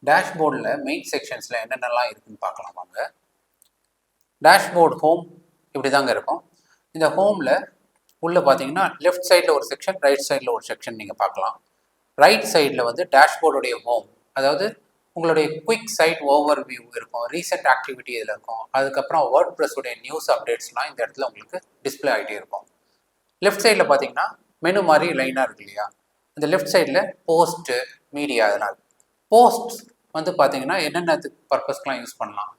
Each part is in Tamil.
டேஷ்போர்டில் மெயின் செக்ஷன்ஸில் என்னென்னலாம் இருக்குதுன்னு பார்க்கலாம் வாங்க. டேஷ்போர்ட் ஹோம் இப்படி தாங்க இருக்கும். இந்த ஹோமில் உள்ளே பார்த்தீங்கன்னா லெஃப்ட் சைடில் ஒரு செக்ஷன், ரைட் சைடில் ஒரு செக்ஷன் நீங்கள் பார்க்கலாம். ரைட் சைடில் வந்து டேஷ்போர்டுடைய ஹோம், அதாவது உங்களுடைய குயிக் சைட் ஓவர் வியூ இருக்கும், ரீசெண்ட் ஆக்டிவிட்டி இதில் இருக்கும். அதுக்கப்புறம் வேர்ட்பிரஸ் உடைய நியூஸ் அப்டேட்ஸ்லாம் இந்த இடத்துல உங்களுக்கு டிஸ்பிளே ஆகிட்டே இருக்கும். லெஃப்ட் சைடில் பார்த்தீங்கன்னா மெனு மாதிரி லைனாக இருக்கு இல்லையா, இந்த லெஃப்ட் சைடில் போஸ்ட்டு, மீடியா. அதனால் போஸ்ட் வந்து பார்த்தீங்கன்னா என்னென்ன பர்பஸ்க்கெலாம் யூஸ் பண்ணலாம்.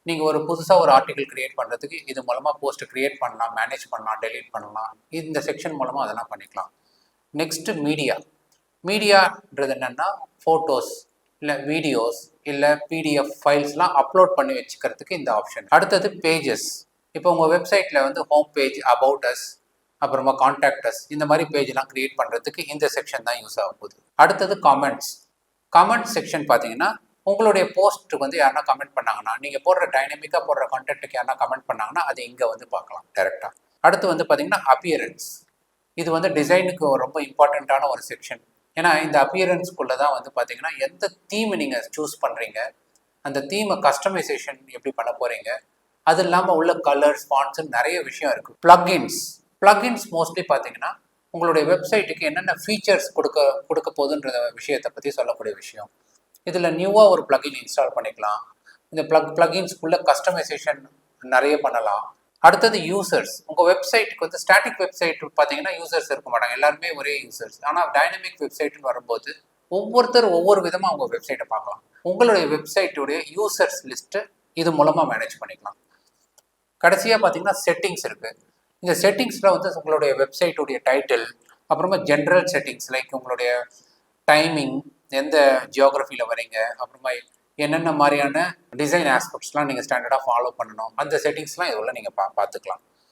நீங்கள் ஒரு புதுசாக ஒரு ஆர்டிகல் க்ரியேட் பண்ணுறதுக்கு இது மூலமாக போஸ்ட்டு க்ரியேட் பண்ணலாம், மேனேஜ் பண்ணலாம், டெலீட் பண்ணலாம். இந்த செக்ஷன் மூலமாக அதெல்லாம் பண்ணிக்கலாம். நெக்ஸ்ட்டு மீடியான்றது என்னென்னா ஃபோட்டோஸ் இல்லை வீடியோஸ் இல்லை பிடிஎஃப் ஃபைல்ஸ்லாம் அப்லோட் பண்ணி வச்சுக்கிறதுக்கு இந்த ஆப்ஷன். அடுத்தது பேஜஸ். இப்போ உங்கள் வெப்சைட்டில் வந்து ஹோம் பேஜ், அபவுட் அஸ், அப்புறமா கான்டாக்ட் அஸ், இந்த மாதிரி பேஜ்லாம் க்ரியேட் பண்ணுறதுக்கு இந்த செக்ஷன் தான் யூஸ் ஆக போகுது. அடுத்தது காமெண்ட்ஸ். காமெண்ட் செக்ஷன் பார்த்தீங்கன்னா உங்களுடைய போஸ்ட்டுக்கு வந்து யாருன்னா கமெண்ட் பண்ணாங்கன்னா, நீங்கள் போடுற டைனமிக்காக போடுற கண்டென்ட்டுக்கு யாருன்னா கமெண்ட் பண்ணாங்கன்னா அது இங்கே வந்து பார்க்கலாம் டேரெக்டாக. அடுத்து வந்து பார்த்தீங்கன்னா அப்பியரன்ஸ். இது வந்து டிசைனுக்கு ரொம்ப இம்பார்ட்டண்ட்டான ஒரு செக்ஷன். ஏன்னா இந்த அப்பியரன்ஸ்குள்ளே தான் வந்து பார்த்தீங்கன்னா எந்த தீமை நீங்கள் சூஸ் பண்ணுறீங்க, அந்த தீமை கஸ்டமைசேஷன் எப்படி பண்ண போகிறீங்க, அது இல்லாமல் உள்ள கலர்ஸ், ஃபாண்ட்ஸ் நிறைய விஷயம் இருக்குது. ப்ளக்இன்ஸ் மோஸ்ட்லி பார்த்தீங்கன்னா உங்களுடைய வெப்சைட்டுக்கு என்னென்ன ஃபீச்சர்ஸ் கொடுக்க போகுதுன்ற விஷயத்தை பற்றி சொல்லக்கூடிய விஷயம். இதில் நியூவாக ஒரு ப்ளக்இன் இன்ஸ்டால் பண்ணிக்கலாம். இந்த ப்ளக்இன்ஸ்குள்ளே கஸ்டமைசேஷன் நிறைய பண்ணலாம். அடுத்தது யூசர்ஸ். உங்கள் வெப்சைட்டுக்கு வந்து ஸ்டாட்டிக் வெப்சைட் பார்த்தீங்கன்னா யூசர்ஸ் இருக்க மாட்டாங்க, எல்லாருமே ஒரே யூசர்ஸ். ஆனால் டைனமிக் வெப்சைட்னு வரும்போது ஒவ்வொருத்தர் ஒவ்வொரு விதமாக உங்கள் வெப்சைட்டை பார்க்கலாம். உங்களுடைய வெப்சைட்டுடைய யூசர்ஸ் லிஸ்ட்டு இது மூலமாக மேனேஜ் பண்ணிக்கலாம். கடைசியாக பார்த்தீங்கன்னா செட்டிங்ஸ் இருக்குது. இந்த செட்டிங்ஸில் வந்து உங்களுடைய வெப்சைட்டுடைய டைட்டில், அப்புறமா ஜென்ரல் செட்டிங்ஸ் லைக் உங்களுடைய டைமிங், எந்த ஜியோகிராஃபியில் வரீங்க, அப்புறமா என்னென்ன மாதிரியான டிசைன் ஆஸ்பெக்ட்ஸ்லாம் நீங்கள் ஸ்டாண்டர்டாக ஃபாலோ பண்ணணும், அந்த செட்டிங்ஸ்லாம் இதில் நீங்கள் பார்த்துக்கலாம்.